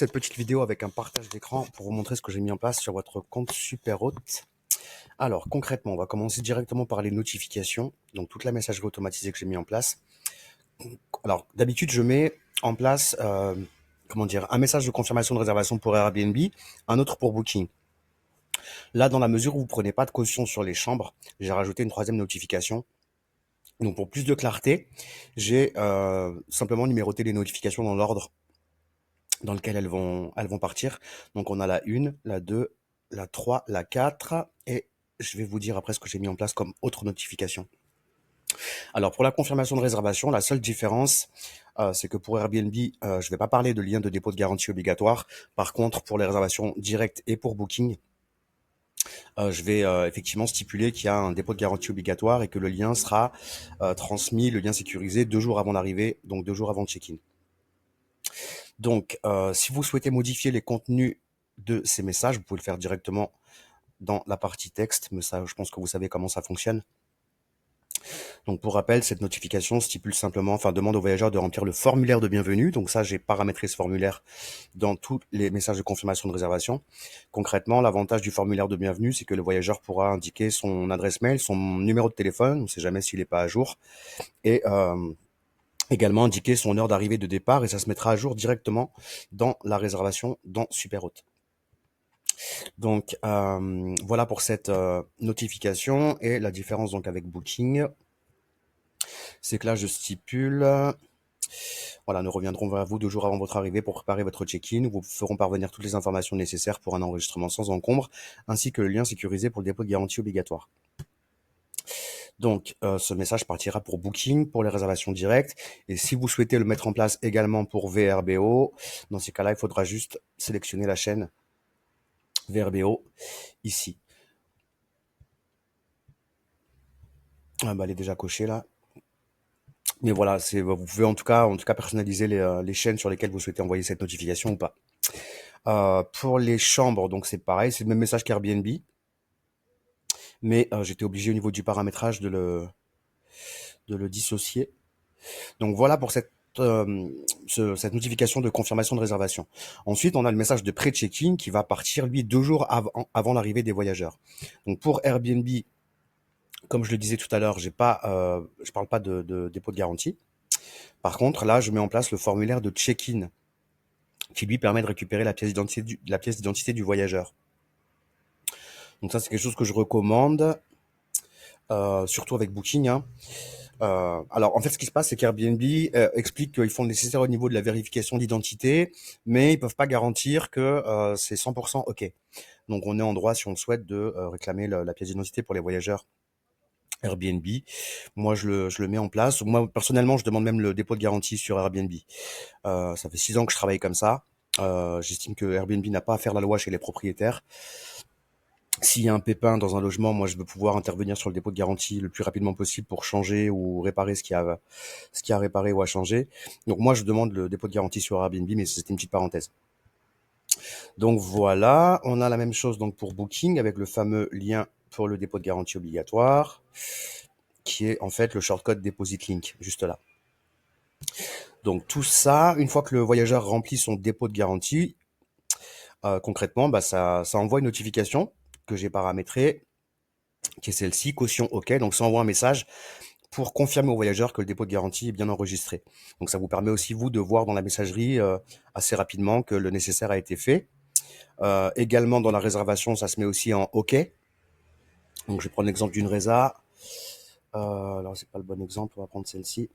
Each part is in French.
Cette petite vidéo avec un partage d'écran pour vous montrer ce que j'ai mis en place sur votre compte Superhôte. Alors concrètement, on va commencer directement par les notifications, donc toute la messagerie automatisée que j'ai mis en place. Alors d'habitude, je mets en place un message de confirmation de réservation pour Airbnb, un autre pour Booking. Là, dans la mesure où vous prenez pas de caution sur les chambres, j'ai rajouté une troisième notification. Donc pour plus de clarté, j'ai simplement numéroté les notifications dans l'ordre dans lequel elles vont partir. Donc on a la 1, la 2, la 3, la 4 et je vais vous dire après ce que j'ai mis en place comme autre notification. Alors pour la confirmation de réservation, la seule différence, c'est que pour Airbnb, je ne vais pas parler de lien de dépôt de garantie obligatoire. Par contre, pour les réservations directes et pour Booking, je vais effectivement stipuler qu'il y a un dépôt de garantie obligatoire et que le lien sera transmis, le lien sécurisé 2 jours avant l'arrivée, donc 2 jours avant le check-in. Donc, si vous souhaitez modifier les contenus de ces messages, vous pouvez le faire directement dans la partie texte, mais ça, je pense que vous savez comment ça fonctionne. Donc, pour rappel, cette notification stipule simplement, demande aux voyageurs de remplir le formulaire de bienvenue. Donc ça, j'ai paramétré ce formulaire dans tous les messages de confirmation de réservation. Concrètement, l'avantage du formulaire de bienvenue, c'est que le voyageur pourra indiquer son adresse mail, son numéro de téléphone, on ne sait jamais s'il n'est pas à jour, et également indiquer son heure d'arrivée de départ et ça se mettra à jour directement dans la réservation dans Superhôte. Donc voilà pour cette notification et la différence donc avec Booking, c'est que là je stipule, voilà, nous reviendrons vers vous 2 jours avant votre arrivée pour préparer votre check-in. Nous vous ferons parvenir toutes les informations nécessaires pour un enregistrement sans encombre, ainsi que le lien sécurisé pour le dépôt de garantie obligatoire. Donc, ce message partira pour Booking, pour les réservations directes. Et si vous souhaitez le mettre en place également pour VRBO, dans ces cas-là, il faudra juste sélectionner la chaîne VRBO ici. Ah bah, elle est déjà cochée là. Mais voilà, vous pouvez en tout cas personnaliser les chaînes sur lesquelles vous souhaitez envoyer cette notification ou pas. Pour les chambres, donc c'est pareil, c'est le même message qu'Airbnb. Mais j'étais obligé au niveau du paramétrage de le dissocier. Donc voilà pour cette notification de confirmation de réservation. Ensuite, on a le message de pré-check-in qui va partir, lui, 2 jours avant l'arrivée des voyageurs. Donc pour Airbnb, comme je le disais tout à l'heure, je parle pas de dépôt de garantie. Par contre, là, je mets en place le formulaire de check-in qui lui permet de récupérer la pièce d'identité du voyageur. Donc ça, c'est quelque chose que je recommande, surtout avec Booking, hein. Alors en fait, ce qui se passe, c'est qu'Airbnb explique qu'ils font le nécessaire au niveau de la vérification d'identité, mais ils peuvent pas garantir que c'est 100% OK. Donc on est en droit, si on le souhaite, de réclamer la pièce d'identité pour les voyageurs Airbnb. Moi, je le mets en place. Moi, personnellement, je demande même le dépôt de garantie sur Airbnb. Ça fait 6 ans que je travaille comme ça. J'estime que Airbnb n'a pas à faire la loi chez les propriétaires. S'il y a un pépin dans un logement, moi je veux pouvoir intervenir sur le dépôt de garantie le plus rapidement possible pour changer ou réparer ce qui a réparé ou à changer. Donc moi je demande le dépôt de garantie sur Airbnb, mais c'était une petite parenthèse. Donc voilà, on a la même chose donc pour Booking avec le fameux lien pour le dépôt de garantie obligatoire, qui est en fait le shortcode Deposit Link, juste là. Donc tout ça, une fois que le voyageur remplit son dépôt de garantie, concrètement, ça envoie une notification que j'ai paramétrée, qui est celle-ci, caution OK. Donc ça envoie un message pour confirmer aux voyageurs que le dépôt de garantie est bien enregistré. Donc ça vous permet aussi, vous, de voir dans la messagerie assez rapidement que le nécessaire a été fait. Également, dans la réservation, ça se met aussi en OK. Donc je vais prendre l'exemple d'une résa. Alors c'est pas le bon exemple, on va prendre celle-ci.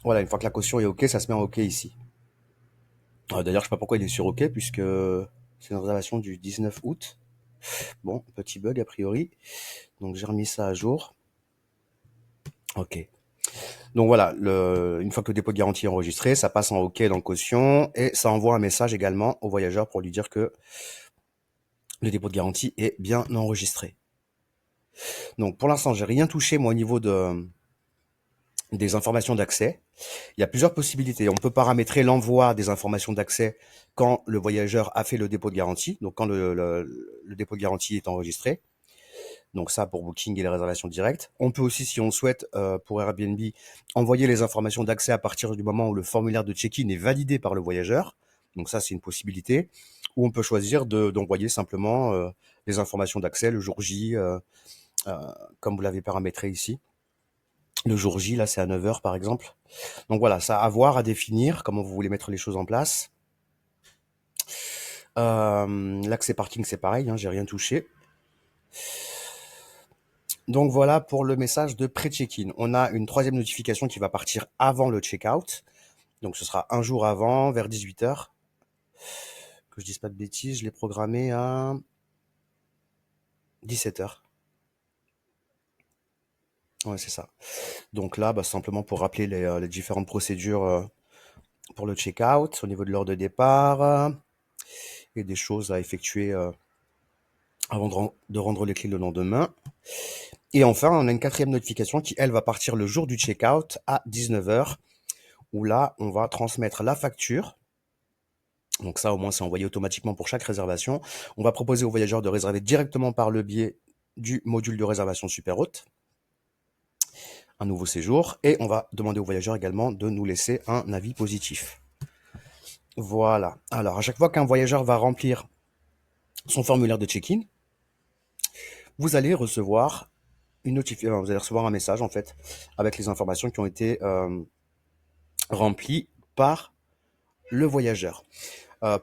Voilà, une fois que la caution est OK, ça se met en OK ici. D'ailleurs, je sais pas pourquoi il est sur OK, puisque c'est une réservation du 19 août. Bon, petit bug a priori. Donc j'ai remis ça à jour. OK. Donc voilà, une fois que le dépôt de garantie est enregistré, ça passe en OK dans caution et ça envoie un message également au voyageur pour lui dire que le dépôt de garantie est bien enregistré. Donc pour l'instant, j'ai rien touché moi au niveau des informations d'accès. Il y a plusieurs possibilités. On peut paramétrer l'envoi des informations d'accès quand le voyageur a fait le dépôt de garantie, donc quand le dépôt de garantie est enregistré. Donc ça pour Booking et les réservations directes. On peut aussi, si on le souhaite, pour Airbnb, envoyer les informations d'accès à partir du moment où le formulaire de check-in est validé par le voyageur. Donc ça, c'est une possibilité. Ou on peut choisir d'envoyer simplement les informations d'accès le jour J, euh, comme vous l'avez paramétré ici. Le jour J, là, c'est à 9 heures, par exemple. Donc voilà, ça à voir, à définir, comment vous voulez mettre les choses en place. L'accès parking, c'est pareil, hein, j'ai rien touché. Donc voilà pour le message de pré-check-in. On a une troisième notification qui va partir avant le check-out. Donc ce sera un jour avant, vers 18 heures. Que je dise pas de bêtises, je l'ai programmé à 17 heures. Ouais, c'est ça. Donc là, bah, simplement pour rappeler les différentes procédures pour le check-out au niveau de l'heure de départ et des choses à effectuer avant de rendre les clés le lendemain. Et enfin, on a une quatrième notification qui, elle, va partir le jour du check-out à 19 heures, où là, on va transmettre la facture. Donc ça, au moins, c'est envoyé automatiquement pour chaque réservation. On va proposer aux voyageurs de réserver directement par le biais du module de réservation super haute un nouveau séjour, et on va demander aux voyageurs également de nous laisser un avis positif. Voilà. Alors, à chaque fois qu'un voyageur va remplir son formulaire de check-in, vous allez recevoir une notification, vous allez recevoir un message en fait avec les informations qui ont été remplies par le voyageur.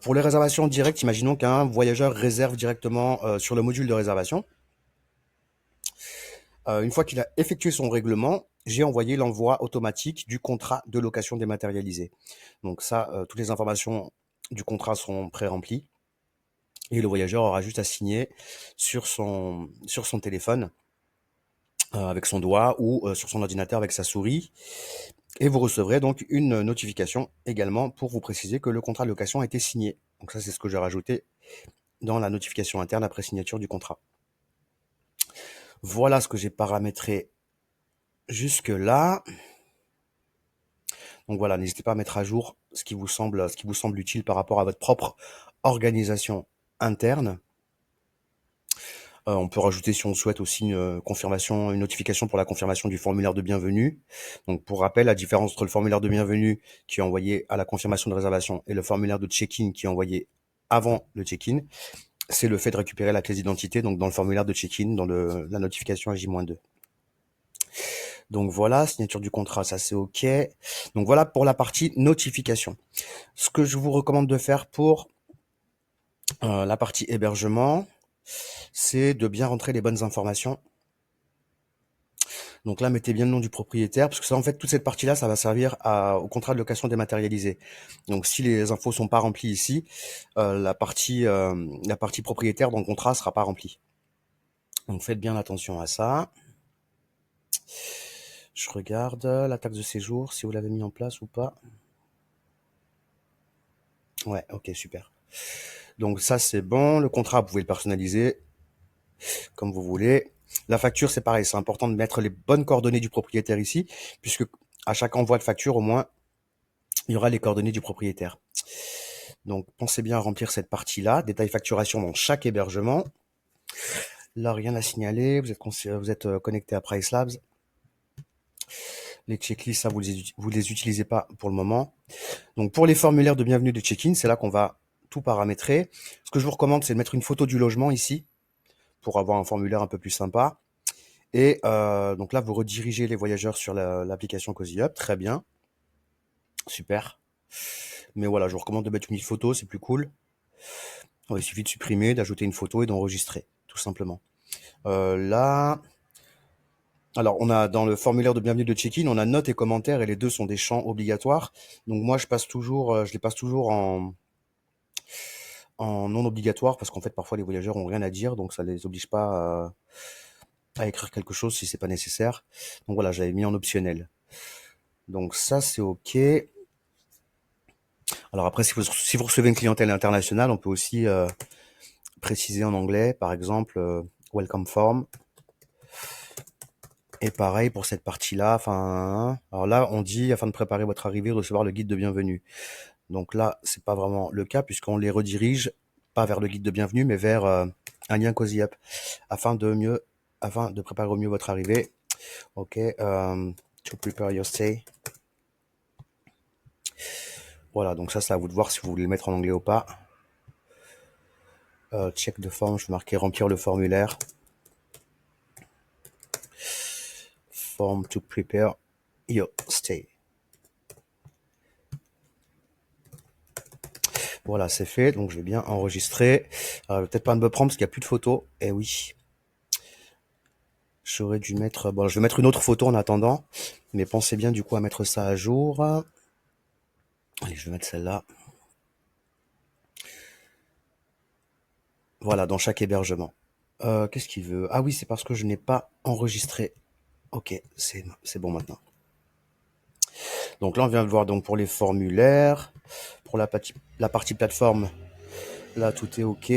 Pour les réservations directes, imaginons qu'un voyageur réserve directement sur le module de réservation. Une fois qu'il a effectué son règlement, j'ai envoyé l'envoi automatique du contrat de location dématérialisé. Donc ça, toutes les informations du contrat sont pré-remplies et le voyageur aura juste à signer sur son téléphone avec son doigt ou sur son ordinateur avec sa souris. Et vous recevrez donc une notification également pour vous préciser que le contrat de location a été signé. Donc ça, c'est ce que j'ai rajouté dans la notification interne après signature du contrat. Voilà ce que j'ai paramétré jusque là. Donc voilà, n'hésitez pas à mettre à jour ce qui vous semble utile par rapport à votre propre organisation interne. On peut rajouter, si on souhaite, aussi une confirmation, une notification pour la confirmation du formulaire de bienvenue. Donc pour rappel, la différence entre le formulaire de bienvenue qui est envoyé à la confirmation de réservation et le formulaire de check-in qui est envoyé avant le check-in, c'est le fait de récupérer la clé d'identité, donc dans le formulaire de check-in, dans la notification à J-2. Donc voilà, signature du contrat, ça c'est OK. Donc voilà pour la partie notification. Ce que je vous recommande de faire pour la partie hébergement, c'est de bien rentrer les bonnes informations. Donc là, mettez bien le nom du propriétaire, parce que ça, en fait, toute cette partie-là, ça va servir au contrat de location dématérialisé. Donc si les infos sont pas remplies ici, la partie propriétaire dans le contrat sera pas remplie. Donc faites bien attention à ça. Je regarde la taxe de séjour, si vous l'avez mis en place ou pas. Ouais, ok, super. Donc ça, c'est bon. Le contrat, vous pouvez le personnaliser comme vous voulez. La facture, c'est pareil. C'est important de mettre les bonnes coordonnées du propriétaire ici, puisque à chaque envoi de facture, au moins, il y aura les coordonnées du propriétaire. Donc, pensez bien à remplir cette partie-là. Détail facturation dans chaque hébergement. Là, rien à signaler. Vous êtes connecté à Price Labs. Les checklists, ça, vous les utilisez pas pour le moment. Donc, pour les formulaires de bienvenue de check-in, c'est là qu'on va tout paramétrer. Ce que je vous recommande, c'est de mettre une photo du logement ici pour avoir un formulaire un peu plus sympa. Et donc là, vous redirigez les voyageurs sur l'application Cozy Up. Très bien. Super. Mais voilà, je vous recommande de mettre une photo, c'est plus cool. Il suffit de supprimer, d'ajouter une photo et d'enregistrer, tout simplement. Là, alors on a dans le formulaire de bienvenue de check-in, on a notes et commentaires et les deux sont des champs obligatoires. Donc moi, je les passe toujours en non obligatoire parce qu'en fait, parfois les voyageurs ont rien à dire, donc ça les oblige pas à écrire quelque chose si c'est pas nécessaire. Donc voilà, j'avais mis en optionnel. Donc ça, c'est OK. Alors après, si vous recevez une clientèle internationale, on peut aussi préciser en anglais, par exemple, welcome form. Et pareil pour cette partie-là. Enfin, alors là, on dit afin de préparer votre arrivée, recevoir le guide de bienvenue. Donc là, c'est pas vraiment le cas puisqu'on les redirige pas vers le guide de bienvenue, mais vers un lien Cozy Up afin de préparer au mieux votre arrivée. Ok, to prepare your stay. Voilà, donc ça, c'est à vous de voir si vous voulez le mettre en anglais ou pas. Check de forme, je vais marquer remplir le formulaire. Form to prepare your stay. Voilà, c'est fait, donc je vais bien enregistrer. Peut-être pas me prendre parce qu'il n'y a plus de photos. Eh oui, j'aurais dû mettre... Bon, je vais mettre une autre photo en attendant, mais pensez bien du coup à mettre ça à jour. Allez, je vais mettre celle-là. Voilà, dans chaque hébergement. Qu'est-ce qu'il veut? Ah oui, c'est parce que je n'ai pas enregistré. Ok, c'est bon maintenant. Donc là, on vient de voir donc pour les formulaires. Pour la partie plateforme, là, tout est ok.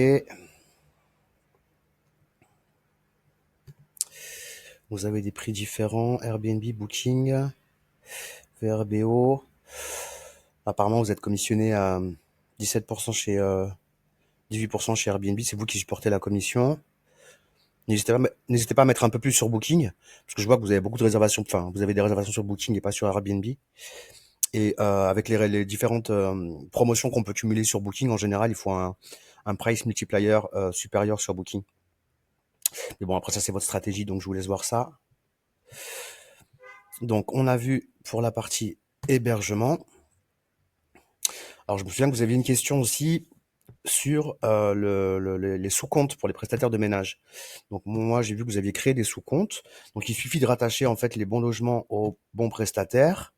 Vous avez des prix différents. Airbnb, Booking, VRBO. Apparemment, vous êtes commissionné à 17% chez 18% chez Airbnb. C'est vous qui supportez la commission. N'hésitez pas à mettre un peu plus sur Booking, parce que je vois que vous avez beaucoup de réservations. Enfin, vous avez des réservations sur Booking et pas sur Airbnb. Et avec les différentes promotions qu'on peut cumuler sur Booking, en général, il faut un price multiplier supérieur sur Booking. Mais bon, après ça, c'est votre stratégie, donc je vous laisse voir ça. Donc, on a vu pour la partie hébergement. Alors, je me souviens que vous aviez une question aussi sur les sous-comptes pour les prestataires de ménage. Donc, moi, j'ai vu que vous aviez créé des sous-comptes. Donc, il suffit de rattacher en fait les bons logements aux bons prestataires.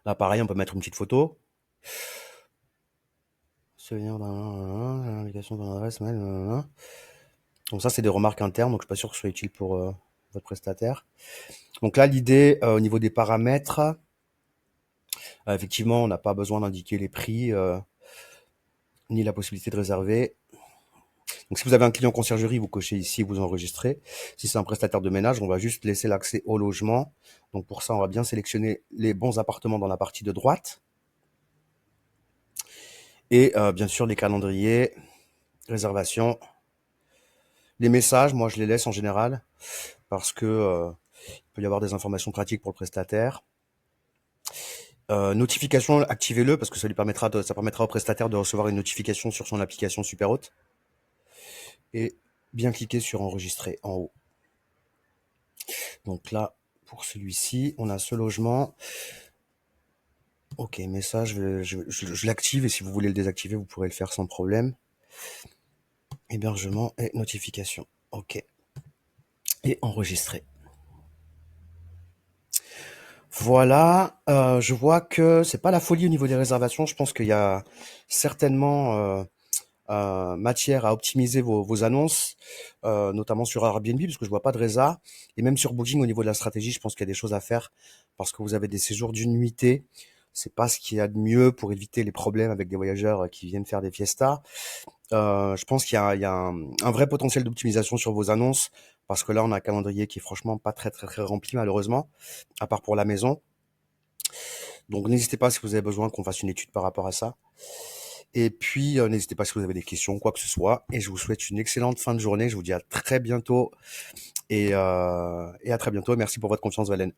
Là, pareil, on peut mettre une petite photo. Souvenir d'un indication de l'adresse mail. Donc ça, c'est des remarques internes, donc je suis pas sûr que ce soit utile pour votre prestataire. Donc là, l'idée au niveau des paramètres, effectivement, on n'a pas besoin d'indiquer les prix ni la possibilité de réserver. Donc si vous avez un client conciergerie, vous cochez ici, vous enregistrez. Si c'est un prestataire de ménage, on va juste laisser l'accès au logement. Donc pour ça, on va bien sélectionner les bons appartements dans la partie de droite. Et bien sûr, les calendriers, réservation. Les messages, moi, je les laisse en général parce que il peut y avoir des informations pratiques pour le prestataire. Notification, activez-le parce que ça permettra au prestataire de recevoir une notification sur son application Superhôte. Et bien cliquer sur enregistrer en haut. Donc là, pour celui-ci, on a ce logement. Ok, message, je l'active et si vous voulez le désactiver, vous pourrez le faire sans problème. Hébergement et notification. Ok. Et enregistrer. Voilà, je vois que c'est pas la folie au niveau des réservations. Je pense qu'il y a certainement matière à optimiser vos annonces, notamment sur Airbnb, parce que je vois pas de résa. Et même sur Booking, au niveau de la stratégie, je pense qu'il y a des choses à faire, parce que vous avez des séjours d'une nuitée. C'est pas ce qu'il y a de mieux pour éviter les problèmes avec des voyageurs qui viennent faire des fiestas. Je pense qu'il y a un vrai potentiel d'optimisation sur vos annonces, parce que là, on a un calendrier qui est franchement pas très rempli, malheureusement, à part pour la maison. Donc, n'hésitez pas si vous avez besoin qu'on fasse une étude par rapport à ça. Et puis, n'hésitez pas si vous avez des questions, quoi que ce soit. Et je vous souhaite une excellente fin de journée. Je vous dis à très bientôt et à très bientôt. Merci pour votre confiance, Valène.